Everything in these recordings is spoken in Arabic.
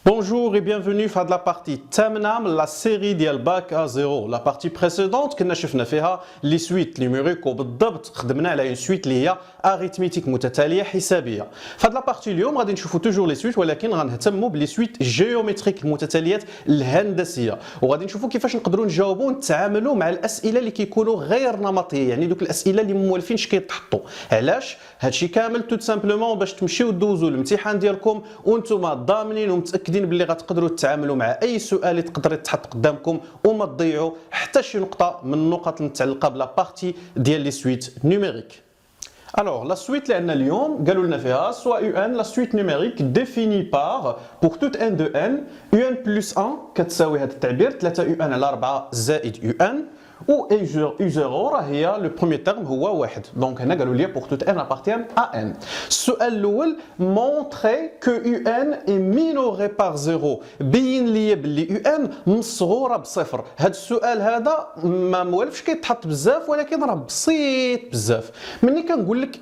Bonjour et bienvenue à la partie terminale la série ديال باك à 0. La partie précédente كنا شفنا فيها لي سويت نيميريك وبالضبط خدمنا على اون سويت اللي هي اريثميتيك متتاليه حسابيه. في هذه لابارتي اليوم غادي نشوفوا توجور لي سويت ولكن غنهتموا بلي سويت جيومتريك المتتاليات الهندسيه وغادي نشوفوا كيفاش نقدروا نجاوبوا ونتعاملوا مع الاسئله اللي كيكونوا غير نمطيه، يعني دوك الاسئله اللي موالفينش كيتحطوا. علاش؟ هادشي كامل توت سامبلومون باش تمشيو دوزوا الامتحان ديالكم وانتم ضامنين ومتاكدين باللي غتقدروا تتعاملوا مع اي سؤال يقدر يتحط قدامكم وما تضيعوا حتى شي نقطه من النقط المتعلقه بلا بارتي ديال لي سويت نيميريك. Alors, la suite لأن اليوم قالوا لنا فيها soit UN la suite numérique définie par pour toute n de n UN plus 1 كتساوي هذا التعبير 3 UN على 4 زائد UN و U0 راه هي لو بروميير تيرم هو واحد. دونك هنا قالوا لي pour toute n appartient à n. السؤال الأول montrer que UN est minoré par 0. بين لي باللي UN مصغوره بصفر. هذا السؤال هذا ما موالفش كيتحط بزاف ولكن راه بسيط بزاف. ملي كنقول لك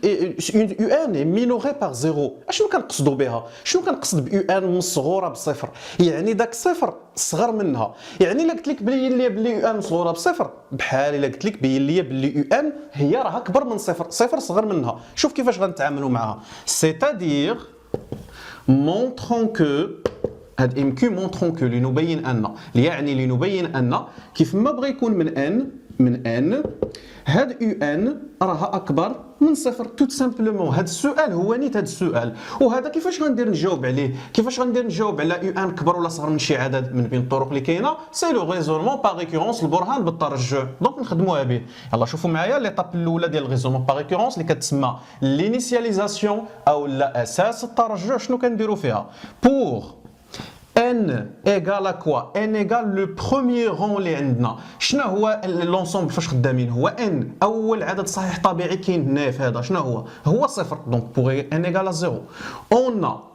UN est minoré par 0 اشنو كنقصدوا بها؟ شنو كنقصد ب UN مصغوره بصفر؟ يعني داك صفر صغر منها. يعني الا قلت لك بين لي باللي UN مصغوره بصفر بحال الا قلت لك بين لي باللي UN هي راه اكبر من صفر، صفر صغر منها. شوف كيفاش غنتعاملوا معها. C'est-à-dire montrons que هاد ام كيو مونطرون كو لنبين ان، يعني لنبين ان كيف ما بغى يكون من ان هاد يو ان راها اكبر من صفر توت سامبلومون. هاد السؤال هو نيت هاد السؤال، وهذا كيفاش غندير نجاوب عليه؟ كيفاش غندير نجاوب على يو ان كبر ولا صغر من شي عدد من بين الطرق اللي كاينه؟ سي لو ريزونمون باغ ريكورونس، البرهان بالترجع. دونك نخدموها به. يلا شوفوا معايا ليطاب الاولى ديال الريزونمون باغ ريكورونس اللي كتسمى لينيسياليزاسيون او لا اساس الترجع. شنو كنديروا فيها؟ بور n égale à quoi؟ n égale le premier rang اللي عندنا. شنو هو لونسومبل فاش خدامين؟ هو n اول عدد صحيح طبيعي كاين هنا في هذا شنو هو؟ هو صفر. دونك بوغ n égale à 0 on a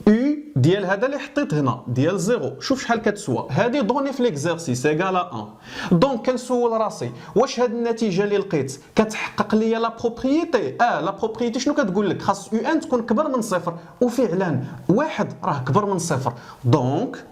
u ديال هذا اللي حطيت هنا ديال 0. شوف شحال كتسوى هذه دوني في ليكزارسيس ايغال 1. دونك كنسول راسي واش هذه النتيجه اللي لقيت كتحقق لي لا بروبريتي؟ لا بروبريتي شنو كتقول لك؟ خاص يو ان تكون كبر من صفر، وفعلا واحد راه كبر من صفر. دونك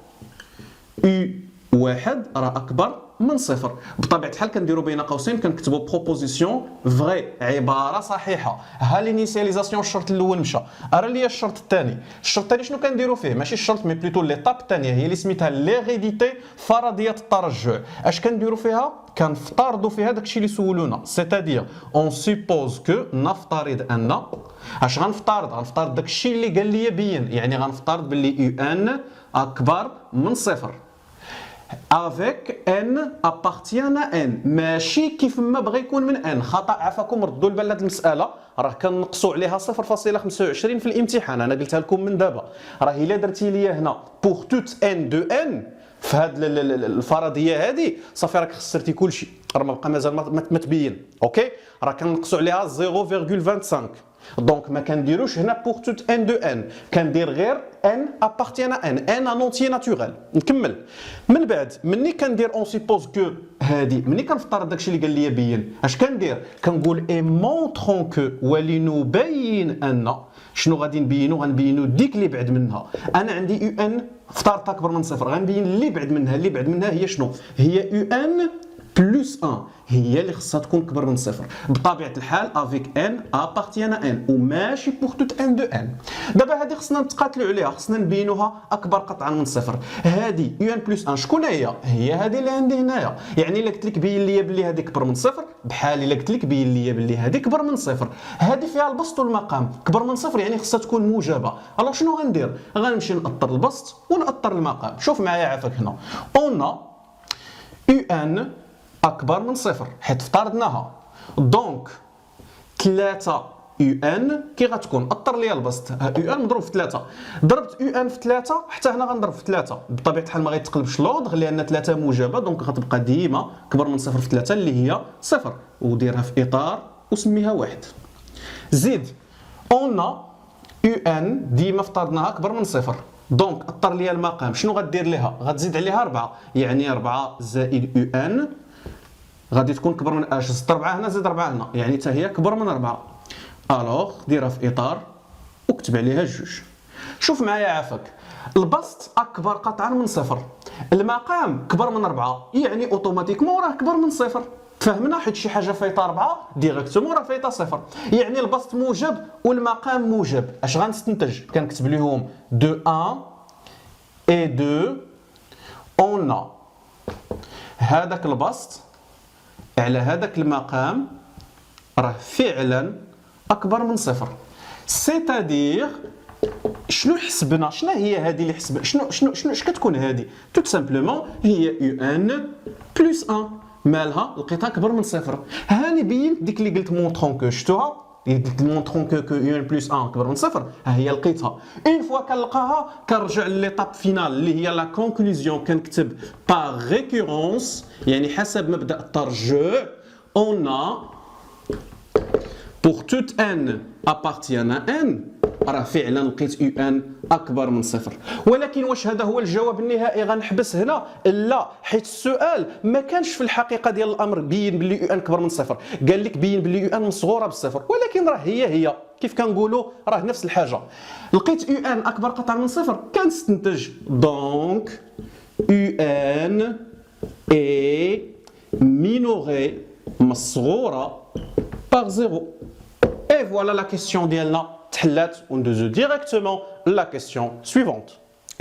يو واحد راه اكبر من صفر. بطبيعه الحال كنديروا بين قوسين كنكتبوا بروبوزيسيون فري، عباره صحيحه. ها لينيسياليزاسيون الشرط الاول مشى. ارا لي الشرط الثاني. الشرط الثاني شنو كنديروا فيه؟ ماشي الشرط مي بلوتو ليطاب الثانيه هي اللي سميتها ليغيديتي فرضيه الترجع. اش كنديروا فيها؟ كنفترضوا فيها داكشي اللي سولونا. سيتادير اون سيبوز كو، نفترض ان. اش غنفترض؟ غنفترض داكشي اللي قال لي بين، يعني غنفترض باللي يو ان اكبر من صفر avec n appartient à n. ماشي كيف ما بغى يكون من n. خطأ عفاكم، ردوا البال لهاد المسألة راه كنقصوا عليها 0.25 في الامتحان. انا قلتها لكم من دابا. راه الا درتي لي هنا pour toute n de n في هاد الفرضيه هادي صافي راك خسرتي كلشي، راه ما بقى مازال ما تبين. اوكي راه كنقصوا عليها 0.25. دونك ما كنديروش هنا pour toute n de n، كندير غير n appartient à n ان entier naturel. نكمل من بعد. مني كندير اون سيبوز كو هادي، مني كنفترض داكشي اللي قال لي بين، اش كندير؟ كنقول اي مونطرون كو، ولنبين ان. شنو غادي نبينو؟ غنبينو ديك اللي بعد منها. انا عندي يو ان افترضت اكبر من صفر، غنبين اللي بعد منها. اللي بعد منها هي شنو؟ هي يو ان بلس 1، هي اللي خصها تكون كبر من صفر بطبيعه الحال افيك ان ابارتيان ان وماشي بوغ توت ان دو ان. دابا هذه خصنا نتقاتلوا عليها، خصنا نبينوها اكبر قطعا من صفر. هذه يو ان بلس 1 شكون هي؟ هي هذه اللي عندي هنايا. يعني الا قلت لك بين لي باللي هذه كبر من صفر بحال الا قلت لك بين لي باللي هذه كبر من صفر. هذه فيها البسط والمقام، كبر من صفر يعني خصها تكون موجبه. الوغ شنو غندير؟ غنمشي نأطر البسط ونأطر المقام. شوف معايا عافاك هنا اون يو ان اكبر من صفر حيت افترضناها. دونك 3 يو ان كي غتكون؟ اطر لي البسط. يو ان مضروب في 3. ضربت يو ان في 3 حتى هنا غنضرب في 3. بطبيعه الحال ما غيتقلبش لوردغ لان 3 موجبه، دونك غتبقى ديما كبر من صفر في 3 اللي هي صفر، وديرها في اطار وسميها واحد. زيد اون يو ان ديما افترضناها اكبر من صفر. دونك اطر لي المقام. شنو غدير ليها؟ غتزيد عليها 4، يعني 4 زائد يو ان غادي تكون كبر من اش؟ زدت 4 هنا زيد 4 هنا، يعني حتى هي كبر من 4. الوغ ديرها في اطار وكتب عليها جوج. شوف معايا عافاك البسط اكبر قطعا من صفر، المقام كبر من 4 يعني اوتوماتيكمون راه كبر من صفر. فهمنا؟ حيت شي حاجه فايته 4 ديريكتومون راه فايته صفر، يعني البسط موجب والمقام موجب. اش غنستنتج؟ كنكتب لهم دو 1 et 2 on a هذاك البسط على هذاك المقام راه فعلا اكبر من صفر. سيتادير شنو حسبنا؟ شنو هي هذه اللي حسبنا؟ شنو اش كتكون هذه؟ توت سامبلومون هي يو ان بلس 1. مالها؟ لقيتها اكبر من صفر. هاني بينت ديك اللي قلت مونطرون كو، شفتوها؟ ديك مونطرون كو يو ان بلس 1 اكبر من صفر، ها هي لقيتها. اون فوا كنلقاها كنرجع لليطاب فينال اللي هي لا كونكلوزيون، كنكتب باغ ريكورونس يعني حسب مبدا الترجع. اون pour toute n appartient à n راه فعلا لقيت يو ان اكبر من صفر. ولكن واش هذا هو الجواب النهائي؟ غنحبس هنا؟ لا، حيت السؤال ما كانش في الحقيقه ديال الامر بين بلي يو ان اكبر من صفر، قال لك بين بلي يو ان مصغوره بالصفر، ولكن راه هي كيف كنقولوا راه نفس الحاجه. لقيت يو ان اكبر قطعا من صفر، كنستنتج دونك يو ان اي مينوري مصغوره par 0. Et voilà la question ديالنا تحلات. وندوزو ديريكتومون لا كيسيون سويفونت.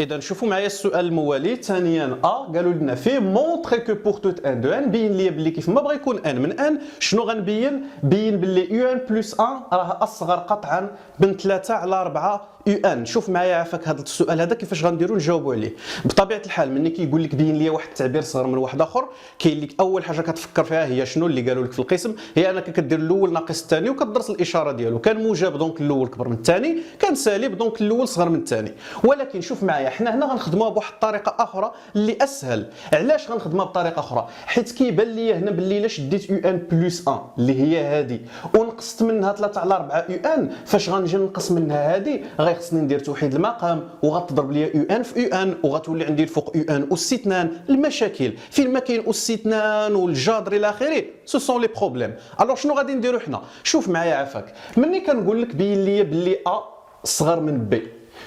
اذا نشوفوا معايا السؤال الموالي. ثانيا قالوا لنا فيه مونطري كو بور توت ان دو ان، بين لي بلي كيف ما بغى يكون ان من ان شنو غنبين؟ بين بلي يو ان بلس 1 راه اصغر قطعا من 3 على 4 يو ان. شوف معايا عافاك هذا السؤال هذا كيفاش غنديروا نجاوبوا عليه. بطبيعه الحال ملي كيقول لك بين لي واحد التعبير صغر من واحد اخر، كاين لك اول حاجه كتفكر فيها هي شنو اللي قالوا لك في القسم، هي انك كدير الاول ناقص الثاني وكتدرس الاشاره ديالو. كان موجب دونك الاول كبر من الثاني، كان سالب دونك الاول صغر من الثاني. ولكن شوف معايا حنا هنا غنخدموها بواحد الطريقه اخرى اللي اسهل. علاش غنخدموها بطريقه اخرى؟ حيت كيبان لي هنا باللي الا شديت يو ان بلس 1 اللي هي هذه ونقصت منها 3 على 4 يو ان، فاش غنجي نقص منها هذه غيخصني ندير توحيد المقام وغتضرب لي يو ان في يو ان وغتولي عندي الفوق يو ان اس 2. المشاكل فين ما كاين اس 2 والجذر الى اخره سو سون لي بروبليم. الوغ شنو غادي نديرو حنا؟ شوف معايا عافاك، ملي كنقول لك بين لي باللي ا صغر من بي،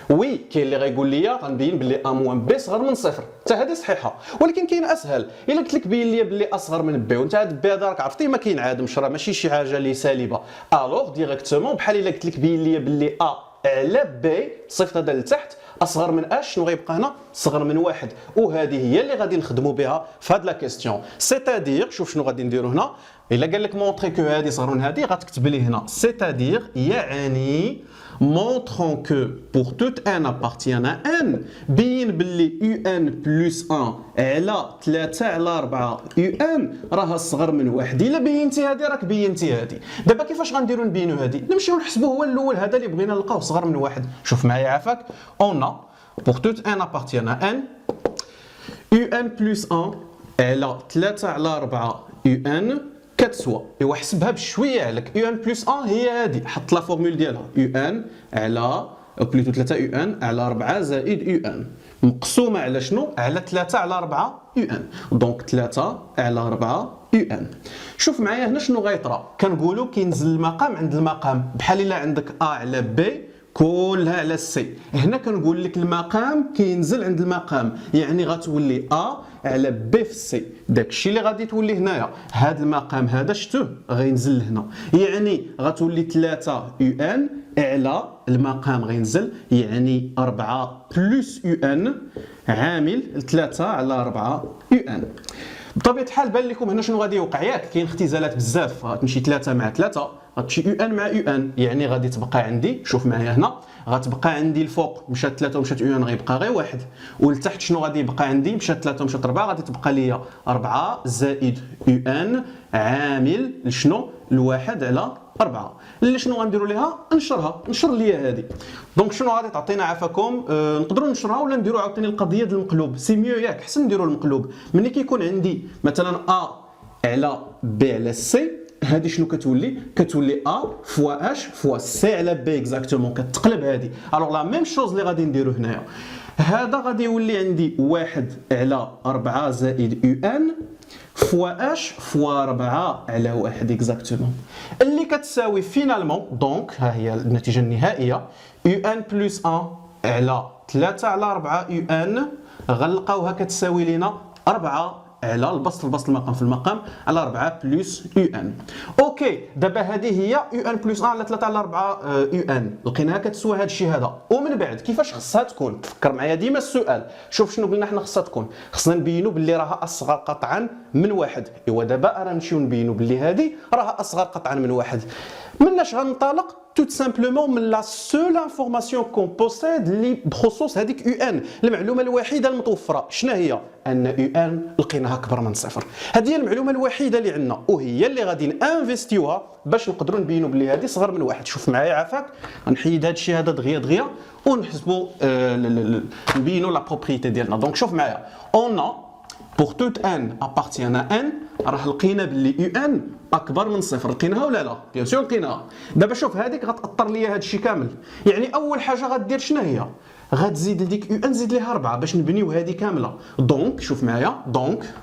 وي كاين اللي غايقول لي غنبين باللي ا موان بي صغر من صفر، حتى هذه صحيحه. ولكن كاين اسهل، الا قلت لك بين لي باللي ا صغر من بي وانت هاد بي هذا راك عرفتي ما كينعادمش، راه ماشي شي حاجه اللي سالبه. الوغ ديريكتومون بحال الا قلت لك بين لي باللي ا على بي صيفط هذا لتحت اصغر من اش، شنو غيبقى هنا؟ صغر من واحد. وهذه هي اللي غادي نخدموا بها في هاد لا كيسيون. سيتادير شوف شنو غادي نديروا هنا. الا قال لك مونطري كو هذه صغر من هذه غتكتب لي هنا سيتادير يعني montrons que pour toute n appartient à n بين باللي u n plus 1 على 3 على 4 u n راه صغر من واحد. الا بينتي هذه راك بينتي هذه. دابا كيفاش غنديروا نبينوا هذه؟ نمشيو نحسبوا هو الاول هذا اللي بغينا نلقاوه صغر من واحد. شوف معايا عافاك، on a pour toute n appartient à n u n plus 1 على 3 على 4 u n كتسوى. ايوا حسبها بشويه عليك. يو ان بلس 1 هي هذه، حط لا فورمول ديالها يو ان على بليتو 3 يو ان على 4 زائد يو ان مقسومه على شنو؟ على 3 على 4 يو ان. دونك 3 على 4 يو ان. شوف معايا هنا شنو غيطرا. كنقولوا كينزل المقام عند المقام، بحال الا عندك ا على بي كلها على سي. هنا كنقول لك المقام كينزل عند المقام، يعني غتولي ا على بي في سي. داكشي اللي غادي تولي هنايا. هذا المقام هذا شفتوه غينزل لهنا، يعني غتولي 3 يو ان على المقام غينزل، يعني 4 بلس يو ان عامل 3 على 4 يو ان. بطبيعه الحال بان لكم هنا شنو غادي يوقع، ياك كاين اختزالات بزاف. غتمشي 3 مع 3 غتمشي يو ان مع يو ان، يعني غادي تبقى عندي شوف معايا هنا غتبقى عندي الفوق مشات 3 ومشات يو ان غيبقى غير واحد، والتحت شنو غادي يبقى عندي؟ مشات 3 ومشات 4 غادي تبقى ليا 4 زائد يو ان عامل لشنو؟ الواحد على 4. اللي شنو غنديروا ليها؟ نشر ليا هذه. دونك شنو غادي تعطينا عافاكم؟ نقدروا نشرها ولا نديروا عاوتاني القضيه ديال المقلوب. سي ميو ياك، حسن نديروا المقلوب. ملي كيكون عندي مثلا ا على بي على سي، هذه شنو كتولي؟ كتولي ا فوا اش فوا سي على بي اكزاكتومون، كتقلب هذه. الوغ لا ميم شوز اللي غادي نديرو هنايا، هذا غادي يولي عندي 1 على 4 زائد يو ان فوا اش فوا 4 على 1 اكزاكتومون، اللي كتساوي فينالمون. دونك ها هي النتيجه النهائيه يو ان بلس 1 على 3 على 4 يو ان غنلقاوها كتساوي لنا 4 على البسط المقام في المقام على 4 بلس يو ان. اوكي دابا هذه هي يو ان بلس 1 على 3 على 4 يو ان، لقيناها كتسوى هذا الشيء هذا. ومن بعد كيفاش خصها تكون؟ تفكر معايا ديما السؤال. شوف شنو قلنا حنا خصها تكون. خصنا نبينوا باللي راها اصغر قطعا من واحد. ايوا دابا راه نمشيو نبينوا باللي هذه راها اصغر قطعا من واحد. مناش غنطلق tout simplement من لا سول انفورماسيون كون بوسيد اللي بخصوص هذيك يو ان، المعلومه الوحيده المتوفره شنو هي؟ ان يو ان لقيناها اكبر من صفر. هذه هي المعلومه الوحيده اللي عندنا وهي اللي غادي نانفيستيوها باش نقدروا نبينوا بلي هذه صغر من واحد. شوف معايا عافاك، غنحيد هذا الشيء هذا دغيا ونحسبوا نبينوا لا بروبريتي ديالنا. دونك شوف معايا اون pour toute n appartient à n راه لقينا باللي يو ان اكبر من صفر. لقيناها ولا لا؟ بيان سور لقيناها. دابا شوف هذيك غتاثر ليا هذا الشيء كامل. يعني اول حاجه غدير شنو هي؟ غتزيد لديك يو ان زيد ليها 4 باش نبنيو هذه كامله. دونك شوف معايا، دونك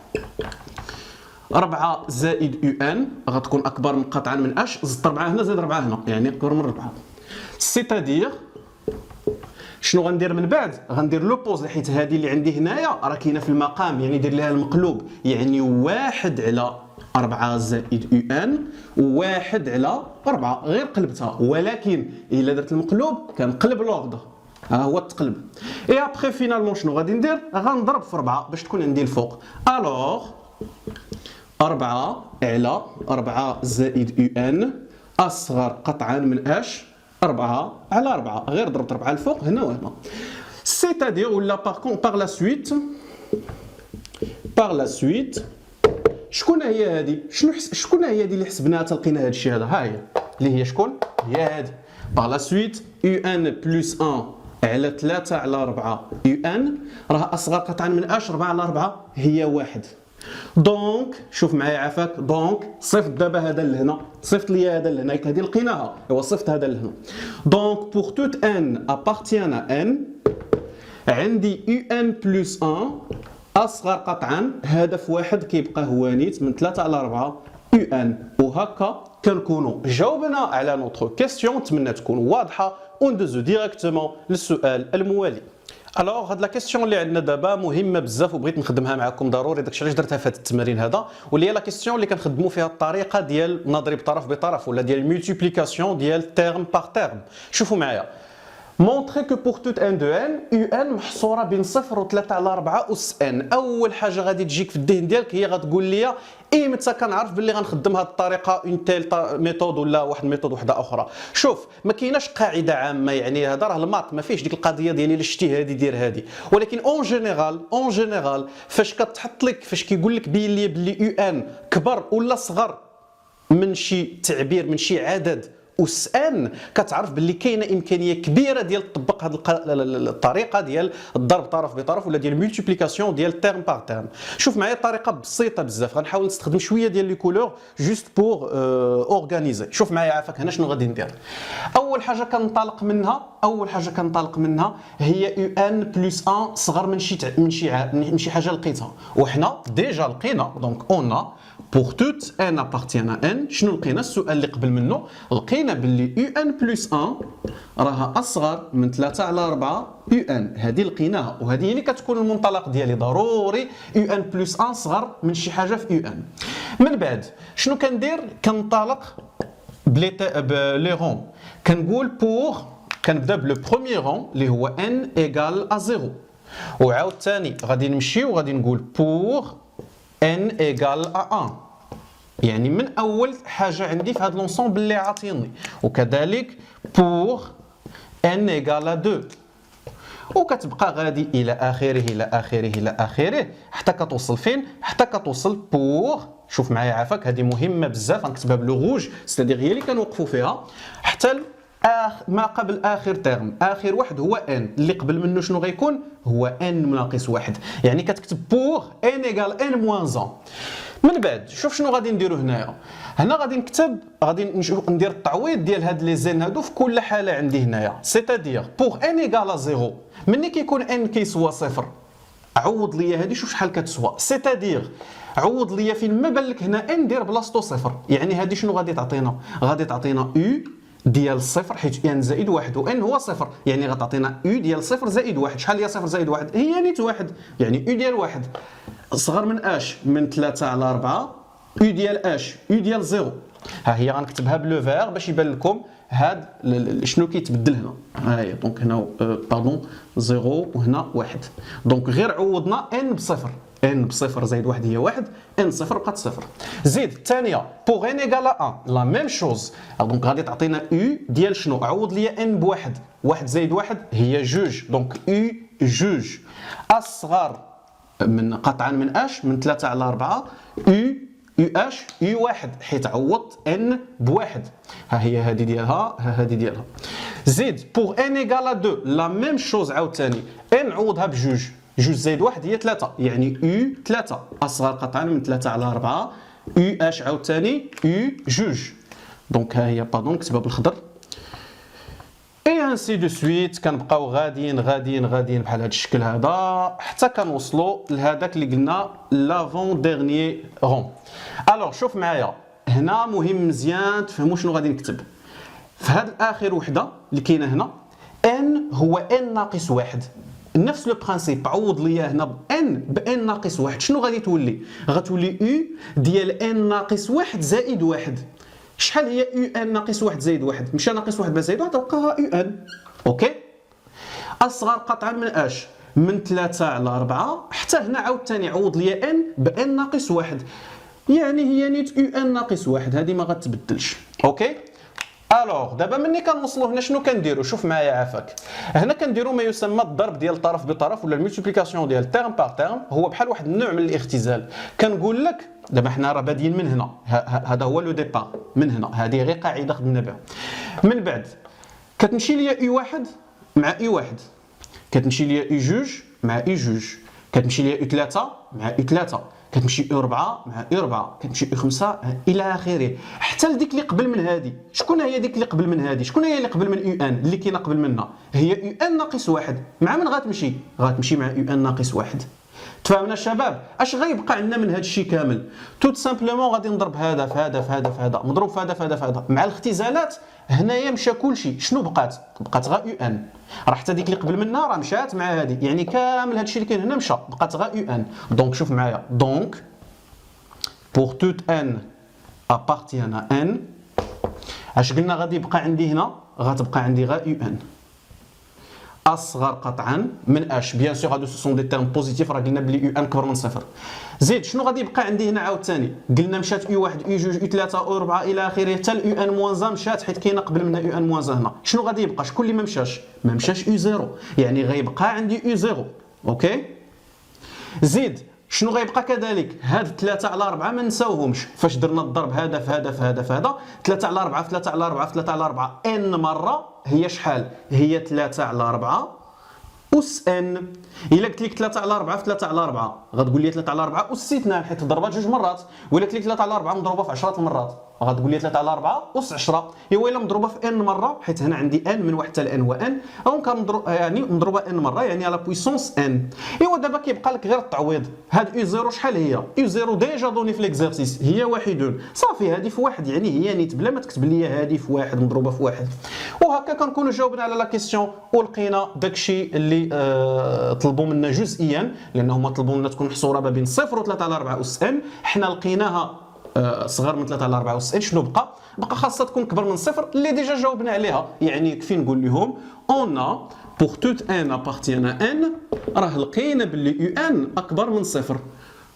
4 زائد يو ان غتكون اكبر من قطعا من اش، زدت 4 هنا زائد 4 هنا يعني اكبر من 4. سيتادير شنو غندير من بعد؟ غندير لوبوز حيت هذه اللي عندي هنايا راه كاينه في المقام، يعني ندير لها المقلوب، يعني 1 على 4 زائد يو ان و1 على 4 غير قلبتها. ولكن الا درت المقلوب كنقلب لوردر، ها هو التقلب. اي ابخي فينالمون شنو غادي ندير؟ غنضرب في 4 باش تكون عندي الفوق. الوغ 4 على 4 زائد يو ان اصغر قطعا من اش؟ 4 على 4 غير ضربت 4 الفوق هنا وهنا. سيتادير ولا باغ لا سويت شكون هي هذه؟ شكون هي هذه اللي حسبناها تلقينا هذا الشيء هذا؟ ها هي اللي هي شكون؟ هي هذه. باغ لا سويت يو ان بلس 1 على 3 على 4 يو ان راه اصغر قطعا من اش؟ 4 على 4 هي 1. دونك شوف معايا عافاك، دونك صيفط دابا هذا لهنا، صيفط لي هذا لهنا، هذه لقيناها، ايوا صيفط هذا لهنا. دونك بوغ توت ان ابارتيان ا ان عندي يو ان بلس 1 اصغر قطعا هدف واحد كيبقى هو نيت من 3 على 4 يو ان. وهكا كنكونوا جاوبنا على نوتر كيستيون. نتمنى تكون واضحه وندوزو ديريكتومون للسؤال الموالي. الوغ هاد لا كيستيون اللي عندنا دابا مهمه بزاف وبغيت نخدمها معكم ضروري، داكشي علاش درتها في هذا التمرين هذا، واللي هي لا كيستيون اللي كنخدموا فيها الطريقه ديال نضرب طرف بطرف ولا ديال الملتيبليكاسيون ديال تيرم باغ تيرم. شوفوا معايا، montrer que pour toute n de n un محصوره بين 0 و 3 على 4 اس n. اول حاجه غادي تجيك في الذهن ديالك هي غتقول لي ايمتى كنعرف باللي غنخدم هذه الطريقه اون تيل ميثود ولا واحد الميثود وحده اخرى. شوف ما كايناش قاعده عامه، يعني هذا راه الماط ما فيهش ديك القضيه ديالي الا شتي هذه دير هذه، ولكن اون جينيرال فاش كتحط لك، فاش كيقول لك بين لي باللي يو ان كبر ولا صغر من شي تعبير من شي عدد اس ان، كتعرف باللي كاينه امكانيه كبيره ديال تطبق هذه الطريقه ديال الضرب طرف بطرف ولا ديال الملتيبليكاسيون ديال تيرم باغ تيرم. شوف معايا الطريقه بسيطه بزاف، غنحاول نستخدم شويه ديال لي كولور جوست بور اورغانيزي. شوف معايا عافاك هنا شنو غادي ندير. اول حاجه كنطلق منها هي يو ان بلس 1 صغر من شي حاجه لقيتها، وحنا ديجا لقينا. دونك اون pour toute n appartient à n. شنو لقينا؟ السؤال اللي قبل منه لقينا باللي يو ان بلس 1 راها اصغر من 3 على 4 يو ان. هذه لقيناها وهذه هي اللي كتكون المنطلق ديالي، ضروري يو ان بلس 1 صغر من شي حاجه في يو ان. من بعد شنو كندير؟ كنطلق بلي رون، كنقول بور، كنبدا بلو بروميير رون اللي هو n ايغال ا 0، وعاود ثاني غادي نمشي وغادي نقول بور n égale à 1، يعني من اول حاجه عندي في هذا لونسومبل اللي عاطيني، وكذلك pour n égale à 2، وكتبقى غادي الى اخره حتى كتوصل فين؟ حتى كتوصل pour، شوف معايا عافاك هذه مهمه بزاف غنكتبها بلو روج، ستادير هي اللي كنوقفوا فيها حتى ما قبل اخر ترم. اخر واحد هو ان، اللي قبل منه شنو غيكون؟ هو ان ناقص واحد، يعني كتكتب بور ان ايغال ان موان 1. من بعد شوف شنو غادي نديرو هنايا. هنا غادي نكتب، غادي نشوف ندير التعويض ديال هاد لي زين هادو في كل حاله عندي هنايا. سيتادير بور ان ايغال 0 ملي كيكون ان كيسوى صفر عوض ليا هادي شوف شحال كتسوى. سيتادير عوض ليا فين ما بان لك هنا ان دير بلاصتو صفر، يعني هادي شنو غادي تعطينا؟ غادي تعطينا يو ديال الصفر حيت ان زائد واحد وان هو صفر، يعني غتعطينا او ديال صفر زائد واحد. شحال هي صفر زائد واحد؟ هي نيت واحد، يعني او ديال واحد صغر من اش من 3 على 4، او ديال اش او ديال زيرو. ها هي غنكتبها بلو فير باش يبان لكم هاد شنو كيتبدل هنا. ها هي دونك هنا باردون زيرو وهنا واحد. دونك غير عوضنا ان بصفر، ان بصفر زائد واحد هي واحد، ان صفر بقات صفر. زيد الثانيه بوغ ان ايكال 1 لا ميم شوز. دونك غادي تعطينا او ديال شنو؟ عوض ليا ان بواحد، واحد زائد واحد هي جوج، دونك او جوج اصغر من قطعا من اش من 3 على 4 او اش يو واحد حيت عوضت ان بواحد. ها هي هذه ديالها، ها هذه ديالها. زيد بوغ ان ايكال 2 لا ميم شوز عاوتاني، ان عوضها بجوج، جوج زائد واحد هي 3، يعني او 3 اصغر قطعا من 3 على 4 او اش عاوتاني او جوج. دونك ها هي باردون نكتبها بالخضر اي انسي دو سويت. كنبقاو غاديين بحال هذا الشكل هذا حتى كنوصلوا لهذاك اللي قلنا لافون ديرنيي رون. الوغ شوف معايا هنا مهم مزيان تفهموا شنو غادي نكتب في هذه اخر وحده اللي كاينه هنا. ان هو ان ناقص واحد، نفس لو برانسيپ. عوض ليا هنا بان ناقص واحد، شنو غادي تولي؟ غتولي او ديال ان ناقص واحد زائد واحد. شحال هي او ان ناقص واحد زائد واحد؟ مشى ناقص واحد زائد واحد بقاها او ان. اوكي اصغر قطعا من اش من 3 على 4 حتى هنا عاوتاني عوض ليا ان بان ناقص واحد، يعني هي نيت او ان ناقص واحد، هذه ما غتبدلش. اوكي الوغ دابا ملي كنوصلوا هنا شنو كنديروا؟ شوف معايا عافاك. هنا كنديروا ما يسمى الضرب ديال طرف بطرف ولا الملتيبليكاسيون ديال تيرم بار تيرم. هو بحال واحد النوع من الاختزال. كنقول لك دابا حنا راه بادين من هنا، هذا هو لو ديبار من هنا، هذه غير قاعده خدمنا بها. من بعد كتمشي ليا اي واحد مع اي واحد، كتمشي ليا اي جوج مع اي جوج، كتمشي ليا اي 3 مع اي 3، كتمشي اي 4 مع اي 4، كتمشي اي 5 الى اخره حتى لديك اللي قبل من هذه. شكون هي ديك اللي قبل من هذه؟ شكون هي اللي قبل من يو ان اللي كاينه قبل منها؟ هي يو ان ناقص واحد. مع من غتمشي؟ غتمشي مع يو ان ناقص واحد. تفاهمنا الشباب؟ اش غيبقى عندنا من هذا الشيء كامل؟ توت سامبلومون غادي نضرب هذا في هذا في هذا في هذا مضروب في هذا في هذا في هذا مع الاختزالات. هنايا مشى كلشي، شنو بقات؟ بقات غا يو ان. راه حتى ديك اللي قبل منها راه مشات مع هذه، يعني كامل هذا الشيء اللي كاين هنا مشى، بقات غا يو ان. دونك شوف معايا، دونك pour toute n appartient à n، اش قلنا غادي يبقى عندي هنا؟ غتبقى عندي غا يو ان اصغر قطعا من اش. بيان سور هادو سون دي تيرم بوزيتيف، راه قلنا بلي يو ان كبر من صفر. زيد شنو غادي يبقى عندي هنا عاوتاني؟ قلنا مشات يو واحد يو جوج يو 3 يو 4 الى اخره حتى اليو ان موان مشات حيت كاينه قبل منها يو ان موان هنا. شنو غادي يبقى؟ شكون اللي ما مشاش؟ ما مشاش يو زيرو، يعني غيبقى عندي يو زيرو. اوكي زيد شنو غيبقى كذلك؟ هاد 3 على 4 ما نساوهمش فاش درنا الضرب هذا في هذا في هذا في هذا. 3 على 4 في 3 على 4 في 3 على 4 ان مره هي شحال؟ هي 3 على 4 أس ان. إلا قلت لك 3 على 4 في 3 على 4 غتقول لي 3 على 4 أس 2 حيت ضربات جوج مرات. وإلا قلت لك 3 على 4 مضروبة في 10 المرات غتقول لي 3 على 4 أس 10. إوا إلا مضروبة في ان مرة حيت هنا عندي ان من 1 حتى لان هو ان، دونك يعني مضروبة ان مرة يعني على بويسونس ان. إوا دابا كيبقى لك غير التعويض. هاد يو زيرو شحال هي؟ يو زيرو ديجا دوني في ليكزارسيس هي واحد صافي، هذه في واحد، يعني هي نيت بلا ما تكتب لي هذه في واحد مضروبة في واحد. وهكا كنكونوا جاوبنا على لا كيسيون ولقينا داكشي اللي طلبوا منا جزئيا، لانهم طلبوا منا تكون محصوره ما بين 0 و 3 على 4 اس ان. حنا لقيناها صغر من 3 على 4 اس ان. شنو بقى؟ بقى خاصها تكون كبر من 0 اللي ديجا جاوبنا عليها. يعني يكفي نقول لهم اون بور توت ان ابارتيان ان، راه لقينا باللي يو ان اكبر من 0.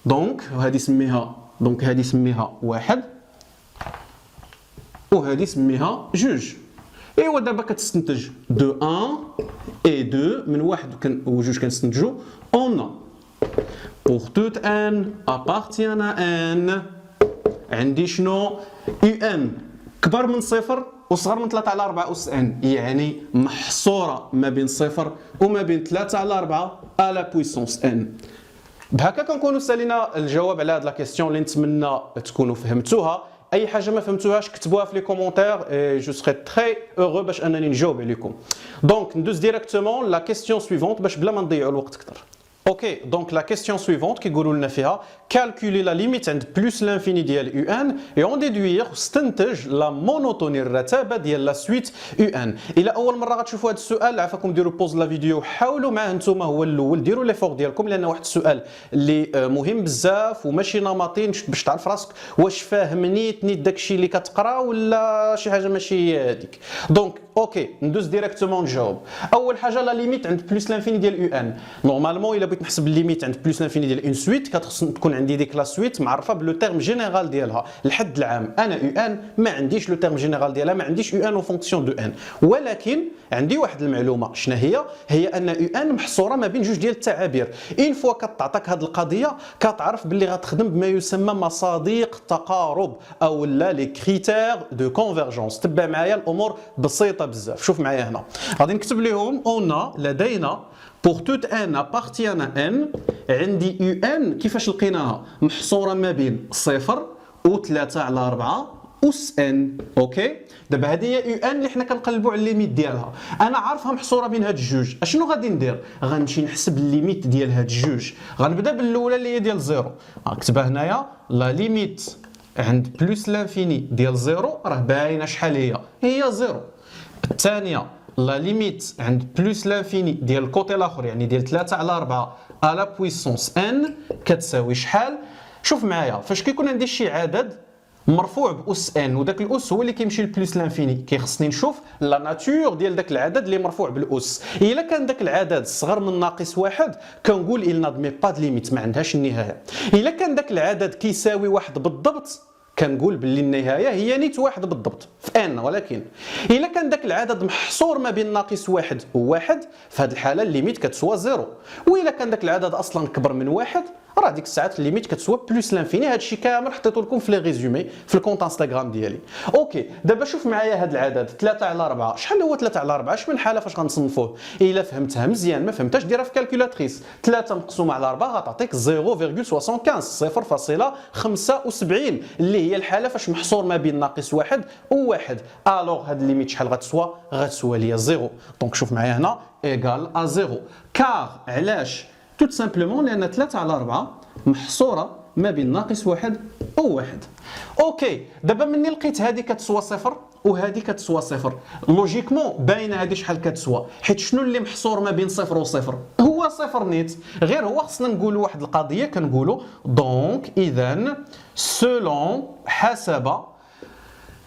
دونك هذه سميها، دونك هذه سميها واحد وهذه سميها جوج. ايوا دابا كتستنتج دو 1 اي 2 من واحد وجوج كنستنتجوا اون بور توت ان ابارتيان ان. عندي شنو؟ يو ان كبر من صفر وصغر من 3 على 4 اس ان، يعني محصوره ما بين صفر وما بين 3 على 4 على بويسونس ان. بهكا كنكونوا سالينا الجواب على هاد لا كيسيون اللي نتمنى تكونوا فهمتوها. اي حاجه ما فهمتوهاش كتبوها في لي كومونتير اي جو سري تري هورو باش انني نجاوب عليكم. دونك ندوز ديريكتومون لا كيسيون سويفونت باش بلا ما نضيعوا الوقت اكثر. اوكي دونك لا كيسيون سويفونت كيقولوا لنا فيها كالكولي لا ليميت عند بلس لانفيني ديال يو ان اي اون ديدوير استنتج لا مونوتوني الرتابه ديال لا سويت يو ان. الى اول مره غتشوفوا هذا السؤال عافاكم ديروا بوز لا فيديو حاولوا معاه نتوما هو الاول ديروا لي فور ديالكم لان واحد السؤال اللي مهم بزاف وماشي نمطي باش تعرف راسك واش فاهم نيت داكشي اللي كتقرا ولا شي حاجه ماشي هذيك. دونك اوكي ندوز ديريكتومون نجاوب. اول حاجه لا ليميت عند بلس لانفيني ديال يو ان. نورمالمون الا بغيت نحسب الليميت عند بلس لانفيني ديال اون سويت كتخص تكون عندي ديك لا سويت معرفه بلو تيرم جينيرال ديالها الحد العام. انا يو ان ما عنديش لو تيرم جينيرال ديالها ما عنديش يو ان او فونكسيون دو ان ولكن عندي واحد المعلومه شنو هي ان يو ان محصوره ما بين جوج ديال التعابير. اون فوا كتعطاك هذه القضيه كتعرف باللي غتخدم بما يسمى مصادق التقارب او لا لي كريتير دو كونفرجونس. تبع معايا الامور بسيطه بزاف. شوف معايا هنا غادي نكتب لهم اون لدينا pour toute n appartient à n عندي يو ان كيفاش لقيناها محصوره ما بين 0 و 3 على 4 اس ان. اوكي دابا هذه هي يو ان اللي حنا كنقلبوا على الليميت ديالها. انا عارفها محصوره بين هاد الجوج. اشنو غادي ندير؟ غنمشي نحسب الليميت ديال هاد الجوج. غنبدا بالاولى اللي هي ديال 0. غنكتبها هنايا لا ليميت عند بلس لانفيني ديال 0 راه باينه شحال هي 0. الثانيه لا ليميت عند بلس لانفيني ديال الكوتي الاخر يعني ديال 3 على 4 على بويسونس ان كتساوي شحال؟ شوف معايا فاش كيكون عندي شي عدد مرفوع باس ان وداك الاس هو اللي كيمشي لبلس لانفيني كيخصني نشوف لا ناتور ديال داك العدد اللي مرفوع بالاس. الا كان داك العدد صغر من ناقص واحد كنقول il n'admet pas de limite ما عندهاش النهايه. الا كان داك العدد كيساوي واحد بالضبط كنقول باللي النهايه هي نيت واحد بالضبط في ان. ولكن الا كان داك العدد محصور ما بين ناقص واحد وواحد في هذه الحاله الليميت كتسوى 0. والا كان داك العدد اصلا كبر من واحد راه ديك الساعات الليميت كتسوى بلس لانفيني. هذا الشيء كامل حطيته لكم في لي ريزومي في الكونت انستغرام ديالي. اوكي دابا شوف معايا هذا العدد 3 على 4 شحال هو 3 على 4 اش من حاله فاش غنصنفوه. الا فهمتها مزيان ما فهمتاش ديرها في كالكولاتريس. 3 مقسومه على 4 غتعطيك 0.75 0.75 اللي هي الحاله فاش محصور ما بين ناقص واحد وواحد. الوغ هاد الليميت شحال غتسوى ليا 0. دونك شوف معايا هنا ايغال ا 0 كار علاش توت سامبلومون لان 3 على 4 محصوره ما بين ناقص واحد وواحد. اوكي دابا مني لقيت هذه كتسوى 0 وهذه كتسوى 0 لوجيكمون باينه هذه شحال كتسوى حيت شنو اللي محصور ما بين 0 و 0 هو 0 نيت. غير هو خصنا نقولوا واحد القضيه كنقولوا دونك اذا سولون حسب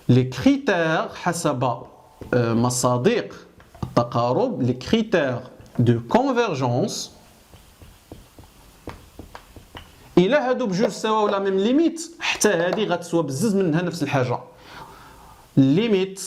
لي كريتير حسب مصادق التقارب لي كريتير دو كونفرجونس الا هادو بجوج سواو لا ميم ليميت حتى هادي غتسوى بزز منها نفس الحاجه. ليميت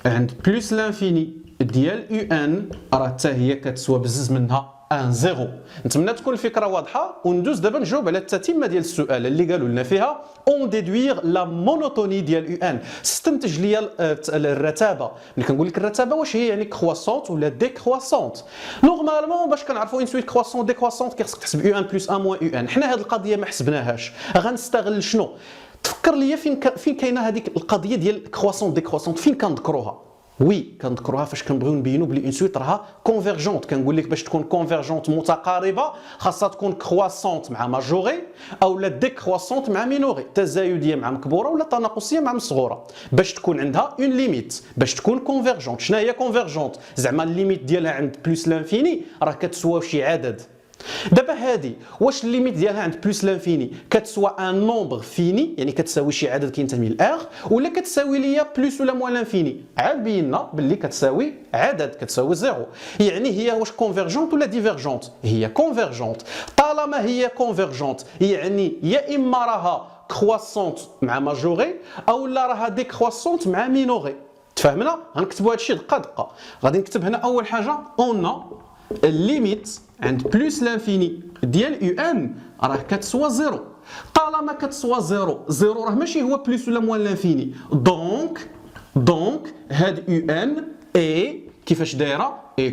عند بلس لانفيني ديال يو ان راه حتى هي كتسوى بزز منها 1 نتمنى تكون الفكره واضحه. وندوز دابا نجاوب على التتمه ديال السؤال اللي قالوا لنا فيها اون ديدوير لا مونوتوني ديال يو ان. استنتج ليا الرتابه. ملي كنقول لك الرتابه واش هي يعني كرواسونت ولا ديكرواسونت. نورمالمون باش كنعرفوا اون سويت كرواسونت ديكرواسونت كيخصك تحسب يو ان بلس 1 موان يو ان. حنا هذه القضيه ما حسبناهاش. غنستغل شنو؟ تفكر ليا فين كاينه هذيك القضيه ديال كرواسونت ديكرواسونت فين كنذكروها؟ وي كنذكروها فاش كنبغيو نبينوا بلي اون سويت راها كونفيرجونت. كنقول لك باش تكون كونفيرجونت متقاربه خاصها تكون كرواسونت مع ماجوري او لا ديكرواسونت مع مينوري تزايديه مع مكبوره ولا تناقصيه مع مصغوره باش تكون عندها اون ليميت باش تكون كونفيرجونت. شنو هي كونفيرجونت؟ زعما الليميت ديالها عند بلس لانفيني راه كتسوى شي عدد. دابا هادي واش الليميت ديالها عند بلس لانفيني كتسوى ان نومبر فيني يعني كتساوي شي عدد كينتمي لار ولا كتساوي ليا بلس ولا موان لانفيني؟ عاد بينا باللي كتساوي عدد كتساوي 0. يعني هي واش كونفيرجونت ولا ديفيرجونت؟ هي كونفيرجونت. طالما هي كونفيرجونت يعني يا اما راها كرواسونت مع ماجوري او لا راها ديكرواسونت مع مينوري. تفهمنا؟ غنكتبوا هادشي دقه دقه. غادي نكتب هنا اول حاجه اون الليميت عند بلس لانفيني ديال يو ان راه كتسوى 0. طالما كتسوى 0 راه ماشي هو بلس ولا موان لانفيني. دونك هاد يو ان اي كيفاش دايره؟ اي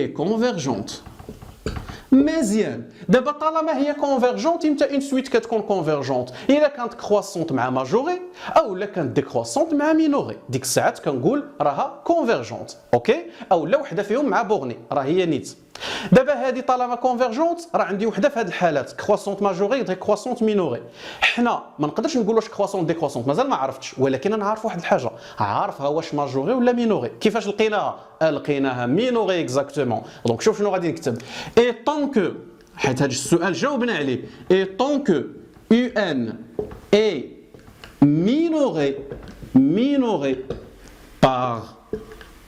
كونفيرجونت. مزيان دابا طالما هي كونفيرجونت يمتى اون سويت كتكون كونفيرجونت؟ الا كانت كرواسونت مع ماجوري او لا كانت ديكرواسونت مع مينوري ديك الساعات كنقول راها كونفيرجونت. اوكي او لا وحده فيهم مع بورني راه هي نيت. دابا هذه طالما كونفيرجونت راه عندي وحده في هذه الحالات كرواسونت ماجوري دي كرواسونت مينوري. حنا ما نقدرش نقول واش كرواسونت دي كرواسونت مازال ما عرفتش، ولكن انا عارف واحد الحاجه، عارفها واش ماجوري ولا مينوري. كيفاش لقيناها؟ لقيناها مينوري اكزاكتومون. دونك شوف شنو غادي نكتب، اي طون كو، حيت هذا السؤال جاوبنا عليه، اي طون كو يو ان اي مينوري بار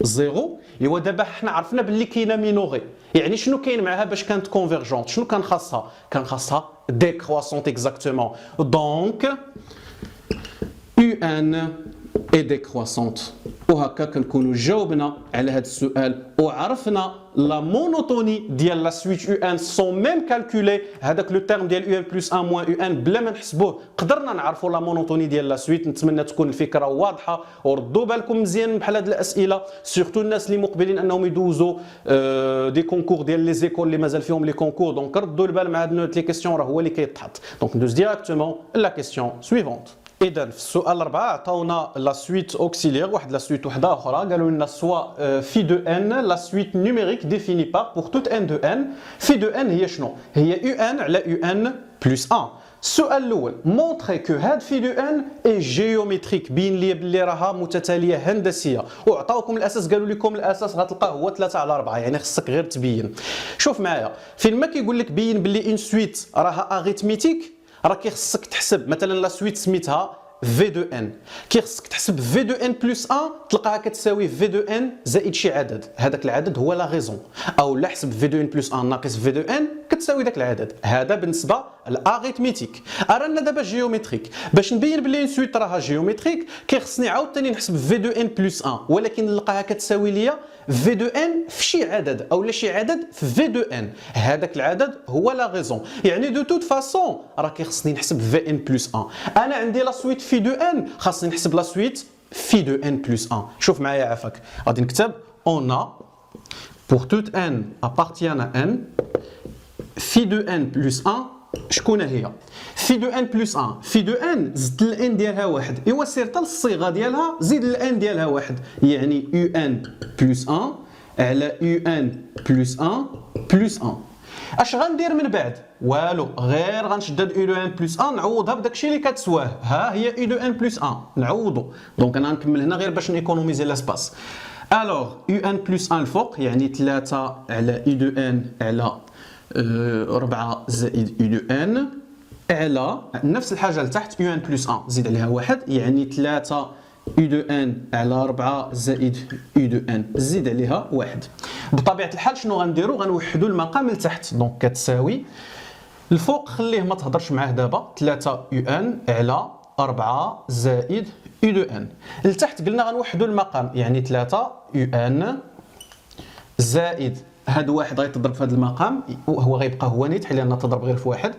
زيرو. ايوا دابا حنا عرفنا باللي كاينه مينوري، يعني شنو كاين معها باش كانت كونفيرجونت؟ شنو كان خاصها؟ كان خاصها ديكرواسونت اكزاكتومون. دونك يو ان اي ديكرواسونت. وهكا كنكونوا جاوبنا على هذا السؤال وعرفنا لا مونوتوني ديال لا سويت يو ان سون ميم كالكولي. هذاك لو تيرم ديال يو ان بلس 1 موان يو ان بلا ما نحسبوه قدرنا نعرفوا لا مونوتوني ديال لا سويت. نتمنى تكون الفكره واضحه وردوا بالكم مزيان بحال هاد الاسئله، سورتو الناس اللي مقبلين انهم يدوزوا دي كونكور ديال لي زيكول اللي مازال فيهم لي كونكور. دونك ردوا البال مع هاد لي كيسيون، راه هو اللي كيتحط. دونك ندوز ديراكتومون لا كيسيون سويفونت. إذا في السؤال 4 عطاونا لا سويت اوكسيليير، واحد لا سويت وحده اخرى، قالوا لنا سوا في دو ان لا سويت نيميريك ديفيني بار بور توت ان دو ان. في دو ان هي شنو؟ هي يو ان على يو ان بلس 1. السؤال الاول مونطري كو هاد في دو ان اي جيومتريك، بين لي بلي راها متتاليه هندسيه، وعطاوكم الاساس قالوا لكم الاساس غتلقاه هو 3 على 4، يعني خصك غير تبين. شوف معايا فين ما كيقول لك بين بلي اون سويت راها اريتميتيك، راه كيخصك تحسب مثلا لا سويت سميتها في دو ان، كيخصك تحسب في دو ان بلس 1 تلقاها كتساوي في دو ان زائد شي عدد، هذاك العدد هو لا غيزون، او لا حسب في دو ان بلس 1 ناقص في دو ان كتساوي داك العدد. هذا بالنسبه للاريتميتيك. رانا دابا جيومتريك، باش نبين بلي سويت راها جيومتريك كيخصني عاوتاني نحسب في دو ان بلس 1، ولكن نلقاها كتساوي ليا في دو ان في شي عدد او لا شي عدد في في دو ان، هذاك العدد هو لا غيزون. يعني دو توت فاسون راه كيخصني نحسب في ان بلس 1. انا عندي لا سويت في دو ان، خاصني نحسب لا سويت في دو ان بلس 1. شوف معايا عافاك، غادي نكتب اون ا pour toute n appartient à n في دو ان بلس 1. شكون هي؟ في دو ان بلس 1، في دو ان زدت الان ديالها واحد، ايوا سير حتى للصيغه ديالها زيد الان ديالها واحد، يعني يو ان بلس 1 على يو ان بلس 1 بلس 1. اش غندير من بعد؟ والو، غير غنشد هاد يو دو ان بلس 1 نعوضها بداكشي اللي كتسواه، ها هي يو دو ان بلس 1 نعوضو. دونك انا غنكمل هنا غير باش نيكونوميزي لاسباس. الوغ يو ان بلس 1 الفوق يعني 3 على يو دو ان على 4 زائد يو دو ان على نفس الحاجه لتحت يو ان بلس 1 زيد عليها واحد، يعني 3 يو دو ان على 4 زائد يو دو ان زيد عليها واحد. بطبيعه الحال شنو غنديرو؟ غنوحدوا المقام لتحت، دونك كتساوي الفوق خليه ما تهضرش معاه دابا 3 يو ان على 4 زائد يو دو ان. لتحت قلنا غنوحدوا المقام، يعني 3 يو ان زائد هاد واحد غيتضرب في هذا المقام، وهو غيبقى هو نيت حيت لان تضرب غير في واحد،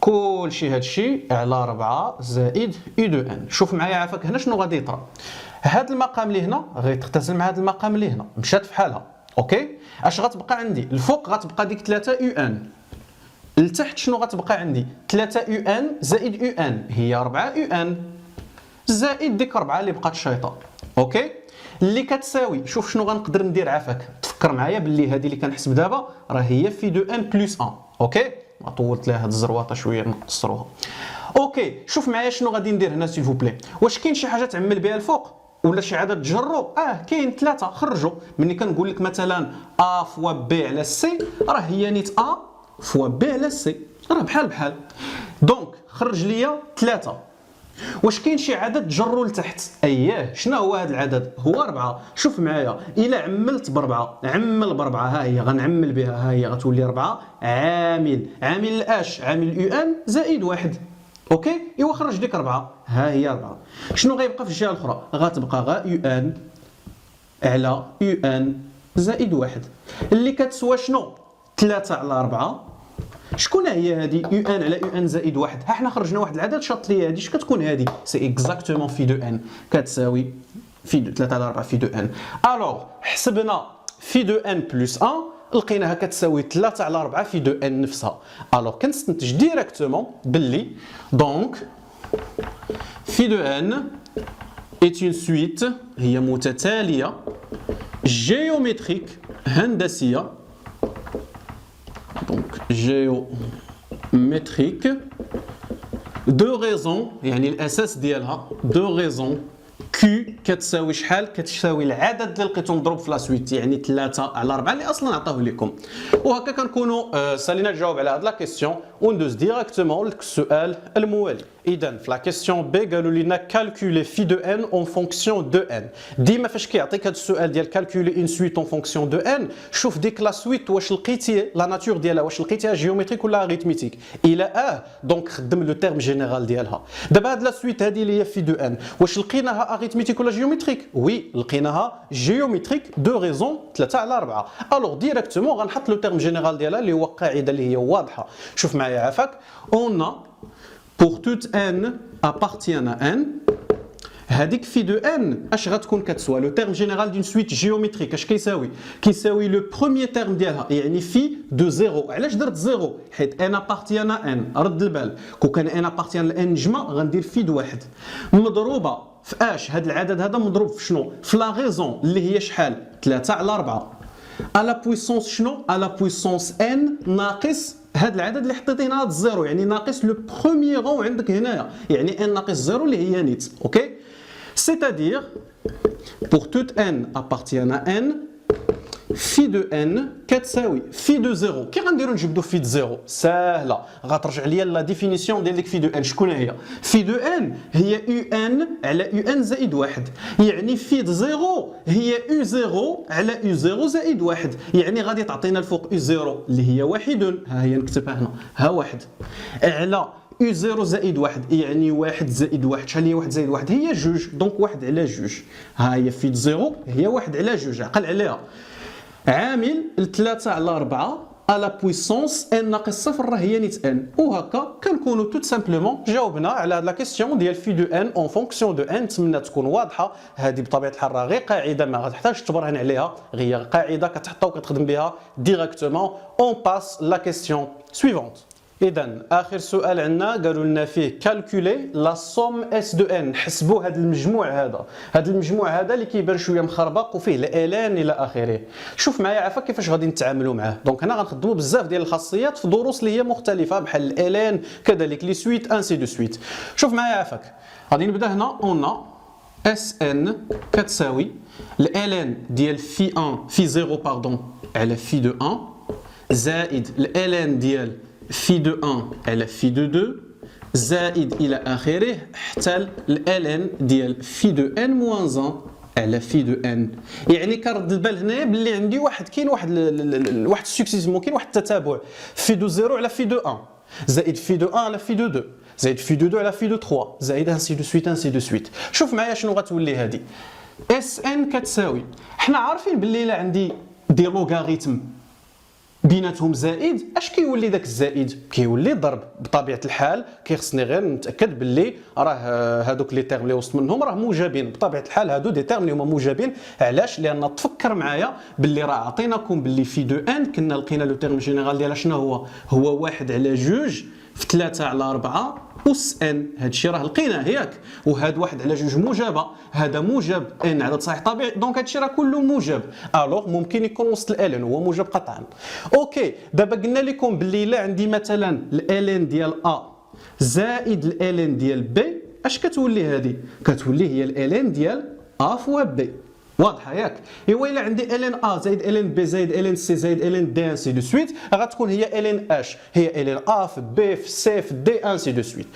كلشي هادشي على 4 زائد يو دو ان. شوف معايا عافاك هنا شنو غادي يطرا، هاد المقام اللي هنا غيتختزل مع هاد المقام اللي هنا، مشات في حالها. اوكي، اش غتبقى عندي؟ الفوق غتبقى ديك 3 يو ان، لتحت شنو غتبقى عندي؟ 3 يو ان زائد يو ان هي 4 يو ان زائد ديك 4 اللي بقات شايطه. اوكي، اللي كتساوي، شوف شنو غنقدر ندير عافاك، تفكر معايا باللي هذه اللي كنحسب دابا راه هي في دو ان بلس 1. اوكي، ما طولت لها هاد الزرواطه شويه نقصروها. اوكي، شوف معايا شنو غادي ندير هنا سيل فوبلي. واش كاين شي حاجه تعمل بها الفوق ولا شي عدد تجرو؟ كاين 3 خرجوا. ملي كنقول لك مثلا ا فوا بي على سي راه هي نيت ا فوا بي على سي، راه بحال بحال. دونك خرج ليا 3. واش كاين شي عدد تجرو لتحت؟ اييه، شنو هو هذا العدد؟ هو 4. شوف معايا، الا عملت ب4 عمل ب4، ها هي غنعمل بها، ها هي غتولي 4 عامل الاش؟ عامل يو ان زائد 1. اوكي، ايوا خرج ديك 4، ها هي 4. شنو غيبقى في الجهه الاخرى؟ غتبقى غا يو ان على يو ان زائد 1 اللي كتسوى شنو؟ 3 على 4. شكون هي هذه؟ يو ان على يو ان زائد 1. ها حنا خرجنا واحد العدد شاط لي هذه، اش كتكون هذه؟ سي اكزاكتومون في دو ان، كتساوي في 3 على 4 في دو ان. الوغ حسبنا في دو ان بلس 1 لقيناها كتساوي 3 على 4 في دو ان نفسها. الوغ كنستنتج ديريكتومون باللي دونك في دو ان est une suite، هي متتاليه جيومتريك هندسيه géométrique دو ريزون يعني الاساس ديالها دو ريزون كيو كتساوي شحال؟ كتساوي العدد اللي لقيتو مضروب في لا سويت يعني 3 على 4 اللي اصلا عطاوه لكم. وهكا كنكونوا سالينا الجواب على هاد لا كيسيون وندوز ديريكتومون للسؤال الموالي. اذا في لا كيسيون بي قالوا لنا كالكولي في دو ان اون فونكسيون دو ان. ديما فاش كيعطيك هاد السؤال ديال كالكولي اون سويت اون فونكسيون دو ان شوف ديك لا سويت واش لقيتي لا ناتور ديالها واش لقيتيها جيومتريك ولا اريتميتيك. الى دونك خدم لو تيرم جينيرال ديالها. دابا هاد لا سويت هادي اللي هي في دو ان واش لقيناها اريتميتيك ولا جيومتريك؟ وي لقيناها جيومتريك دو ريزون 3 على 4. الوغ ديريكتومون غنحط لو تيرم جينيرال ديالها اللي هو قاعده اللي هي واضحه. شوف معايا عافاك اون pour toute n appartient à n هذيك في دو ان اش غتكون كتسوى لو تيرم جينيرال دون سويت جيومتريك اش كيساوي؟ كيساوي لو بروميير تيرم ديالها يعني في دو زيرو. علاش درت زيرو؟ حيت ان ابارتيان ان رد البال كون كان ان ابارتيان لان نجمه غندير في دو واحد مضروبه في اش هذا العدد هذا مضروب في شنو؟ في لا غيزون اللي هي شحال؟ 3 على 4 على بويسونس شنو؟ على بويسونس ان ناقص هاد العدد اللي حطيتيه هنا هاد الزيرو يعني ناقص لو بروميير رون عندك هنايا يعني ان ناقص زيرو اللي هي نيت. اوكي c'est-à-dire pour toute n appartient à n في دو ان كتساوي في دو زيرو. كي غنديرو نجبدو في دو زيرو؟ ساهله غترجع ليا لا ديفينيسيون ديال ديك في دو ان. شكون هي؟ في دو ان هي يو ان على يو ان زائد واحد يعني في دو زيرو هي يو زيرو على يو زيرو زائد واحد يعني غادي تعطينا الفوق يو زيرو اللي هي واحد. ها هي نكتبها هنا ها واحد على يو زيرو زائد واحد يعني واحد زائد واحد. شحال هي واحد زائد واحد؟ هي جوج دونك واحد على جوج. ها هي في زيرو هي واحد على جوج عقل عليها عامل 3 على 4 على بويسونس ان ناقص صفر راه هي نيت ان. وهكا كنكونوا توت سامبلومون جاوبنا على هاد لا كيسيون ديال في دو ان اون فونكسيون دو ان. نتمنى تكون واضحه. هذه بطبيعه الحال راه غير قاعده ما غتحتاجش تبرهن عليها غير قاعده كتحطها وكتخدم بها ديريكتومون. اون باس لا كيسيون سويفونت. إذا آخر سؤال عندنا قالوا لنا فيه كالكولي لا سوم اس دو ان. حسبوا هذا المجموع هذا المجموع هذا اللي كيبان شويه مخربق وفيه الالان الى اخره. شوف معايا عافاك كيفاش غادي نتعاملوا معاه. دونك هنا غنخدموا بزاف ديال الخاصيات في دروس اللي هي مختلفه بحال الالان كذلك لي سويت انسي دو سويت. شوف معايا عافاك غادي نبدا هنا اون اس ان كتساوي الالان ديال في 1 في 0 باردون على في دو 1 زائد الالان ديال في دو 1 على في دو 2 زائد الى اخره حتى الالان ديال في دو ان موان 1 على في دو ان. يعني كرد البال هنايا باللي عندي واحد كاين واحد السكسيسمون كاين واحد التتابع في دو 0 على في دو 1 زائد في دو 1 على في دو 2 زائد في دو 2 على في دو 3 زائد انسي دو سويت انسي دو سويت. شوف معايا شنو غتولي هذه اس ان كتساوي حنا عارفين باللي الا عندي دي لوغاريتم بيناتهم زائد اش كيولي داك الزائد؟ كيولي ضرب. بطبيعه الحال كيخصني غير نتاكد باللي راه هادوك لي تيرم اللي وسط منهم راه موجبين. بطبيعه الحال هادو دي تيرم اللي هما موجبين. علاش؟ لان تفكر معايا باللي راه عطيناكم باللي في دو ان كنا لقينا لو تيرم جينيرال ديالها شنو هو واحد على جوج في 3 على 4 أس ان. هادشي راه لقيناه ياك. وهاد واحد على جوج موجبه هذا موجب ان عدد صحيح طبيعي دونك هادشي راه كله موجب. الوغ ممكن يكون وسط الالان هو موجب قطعا. اوكي دابا قلنا لكم باللي الا عندي مثلا الالان ديال ا زائد الالان ديال بي اش كتولي هذه؟ كتولي هي الالان ديال ا فوا بي. واضحه ياك؟ ايوا الا عندي الين ا زائد الين بي زائد الين سي زائد الين دي انسي دو سويت غتكون هي الين اش هي الين ا في بي في سي في دي انسي دو سويت.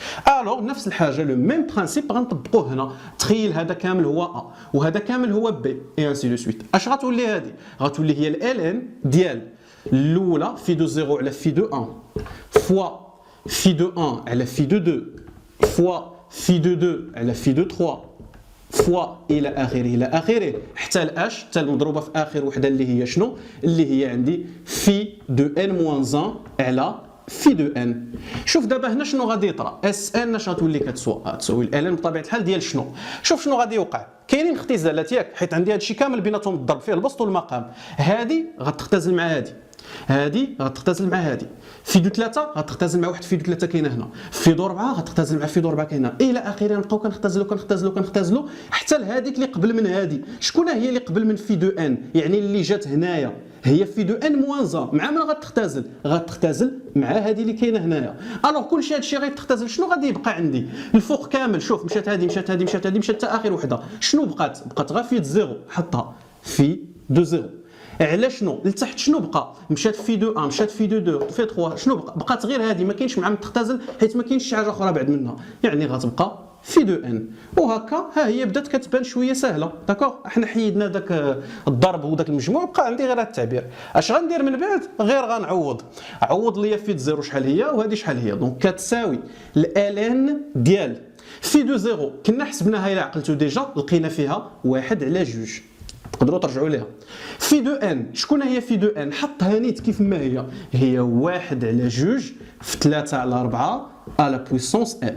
الوغ نفس الحاجه لو ميم برانسيپ غنطبقوه هنا. تخيل هذا كامل هو ا وهذا كامل هو بي اي انسي دو سويت. اش غتولي هذه؟ غتولي هي الالين ديال الاولى في دو 0 على في دو 1 فوا في دو 1 على في دو 2 فوا في دو 2 على في دو 3 فوا الى اخره حتى الاش حتى المضروبه في اخر وحده اللي هي شنو؟ اللي هي عندي في دو ان موان 1 على في دو ان. شوف دابا هنا شنو غادي يطرا اس ان اش غتولي تساوي الالان بطبيعه الحال ديال شنو؟ شوف شنو غادي يوقع. كاينين اختزالات ياك حيت عندي هادشي كامل بيناتهم الضرب فيه البسط والمقام. هذه غتختزل مع هذه هذه غتختزل مع هذه، فيدو 3 غتختزل مع واحد فيدو 3 كاينه هنا، فيدو 4 غتختزل مع فيدو 4 كاينه، الى اخره. نبقاو كنختزلوا حتى لهذيك اللي قبل من هذه. شكون هي اللي قبل من فيدو ان؟ يعني اللي جات هنايا هي فيدو ان موان 1. مع من غتختزل مع هذه اللي كاينه هنايا. الوغ كلشي هادشي غيتختزل، شنو غادي يبقى عندي؟ الفوق كامل شوف، مشات هذه مشات حتى اخر وحده. شنو بقات غير فيد 0، حطها في دو 0. على شنو لتحت؟ شنو بقى؟ مشات في دو 1، مشات في دو 2، في 3. شنو بقات غير هذه، ما كاينش مع تختزل حيت ما كاينش شي حاجه اخرى بعد منها، يعني غتبقى في دو ان. وهكا ها هي بدات كتبان شويه سهله. داكوغ، احنا حيدنا داك الضرب وداك المجموع، بقى عندي غير هذا التعبير. اش غندير من بعد؟ غير غنعوض. عوض ليا في 0 شحال هي وهذه شحال هي. دونك كتساوي الان ديال في دو 0 كنا حسبناها الى عقلتو ديجا، لقينا فيها 1/2. تقدروا ترجعوا ليها. في دو ان، شكون هي في دو ان؟ حطها نيت كيف ما هي 1/2 في 3/4 على بويسونس ان.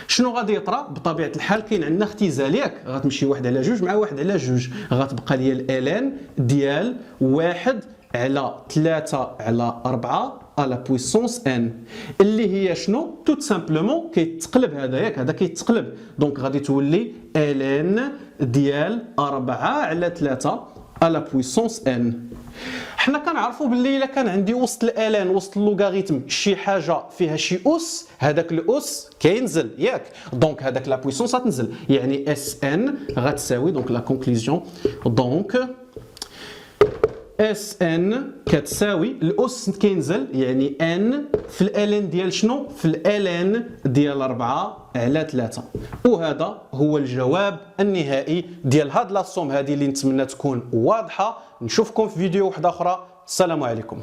شنو غادي يطرا؟ بطبيعه الحال كاين عندنا اختزال، ياك؟ غتمشي 1/2 مع 1/2، غتبقى ليا الان ديال 1/3/4 على بويسونس ان، اللي هي شنو؟ توت سامبلومون كيتقلب هذا، ياك؟ هذا كيتقلب. دونك غادي تولي الان ديال 4/3 على بويسونس ان. حنا كنعرفوا باللي الا كان عندي وسط الالان وسط اللوغاريتم شي حاجه فيها شي اس، هذاك الاس كينزل، ياك؟ دونك هذاك لا بويسونس غتنزل، يعني اس ان غتساوي دونك لا كونكلوزيون. دونك اس ان كتساوي الاس كينزل، يعني ان في الالان ديال شنو؟ في الالان ديال 4/3. وهذا هو الجواب النهائي ديال هاد لاصوم هذه اللي نتمنى تكون واضحه. نشوفكم في فيديو واحده اخرى. السلام عليكم.